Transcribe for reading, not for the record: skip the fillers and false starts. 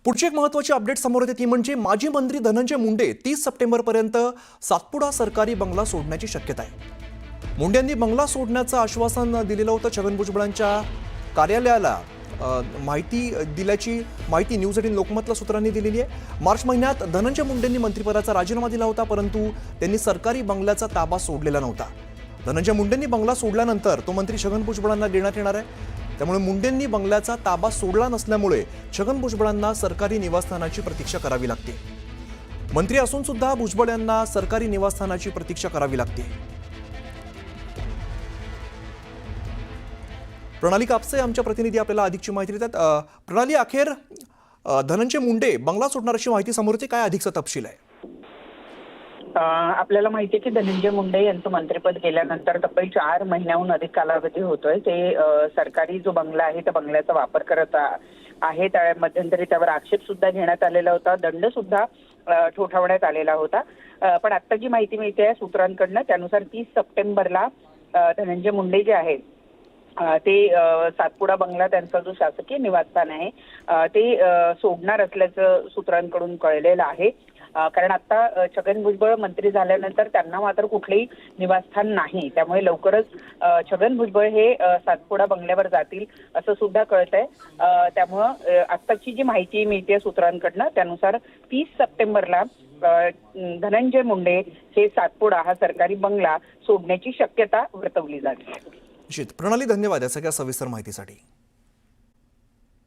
पुढची एक महत्त्वाची अपडेट समोर येते ती म्हणजे माजी मंत्री धनंजय मुंडे 30 सप्टेंबरपर्यंत सातपुडा सरकारी बंगला सोडण्याची शक्यता आहे. मुंडेंनी बंगला सोडण्याचं आश्वासन दिलेलं होतं. छगन भुजबळांच्या कार्यालयाला माहिती दिल्याची माहिती न्यूज 18 लोकमतला सूत्रांनी दिलेली आहे. मार्च महिन्यात धनंजय मुंडेंनी मंत्रिपदाचा राजीनामा दिला होता, परंतु त्यांनी सरकारी बंगल्याचा ताबा सोडलेला नव्हता. धनंजय मुंडेंनी बंगला सोडल्यानंतर तो मंत्री छगन भुजबळांना देण्यात येणार आहे. त्यामुळे मुंडेंनी बंगल्याचा ताबा सोडला नसल्यामुळे छगन भुजबळांना सरकारी निवासस्थानाची प्रतीक्षा करावी लागते. मंत्री असून सुद्धा भुजबळ यांना सरकारी निवासस्थानाची प्रतीक्षा करावी लागते. प्रणाली कापसे आमच्या प्रतिनिधी आपल्याला अधिकची माहिती देतात. प्रणाली, अखेर धनंजय मुंडे बंगला सोडणार अशी माहिती समोर येते, काय अधिकचा तपशील आहे? आपल्याला माहिती आहे की धनंजय मुंडे यांचं मंत्रिपद गेल्यानंतर तब्बल 4 महिन्याहून अधिक कालावधी होतोय. ते सरकारी जो बंगला आहे त्या बंगल्याचा वापर करत आहे. त्या मध्यंतरी त्यावर आक्षेप सुद्धा घेण्यात आलेला होता, दंड सुद्धा ठोठावण्यात आलेला होता. पण आता जी माहिती मिळते सूत्रांकडनं त्यानुसार 30 सप्टेंबरला धनंजय मुंडे जे आहेत ते सातपुडा बंगला त्यांचा जो शासकीय निवासस्थान आहे ते सोडणार असल्याचं सूत्रांकडून कळलेलं आहे. कारण आता छगन भुजबळ मंत्री झाल्यानंतर त्यांना मात्र कुठलेही निवासस्थान नाही, त्यामुळे लवकरच छगन भुजबळ हे सातपुडा बंगल्यावर जातील असं सुद्धा कळतंय. त्यामुळं आत्ताची जी माहिती मिळते सूत्रांकडनं त्यानुसार 30 सप्टेंबरला धनंजय मुंडे हे सातपुडा हा सरकारी बंगला सोडण्याची शक्यता वर्तवली जाते. प्रणाली, धन्यवाद या सगळ्या सविस्तर माहितीसाठी.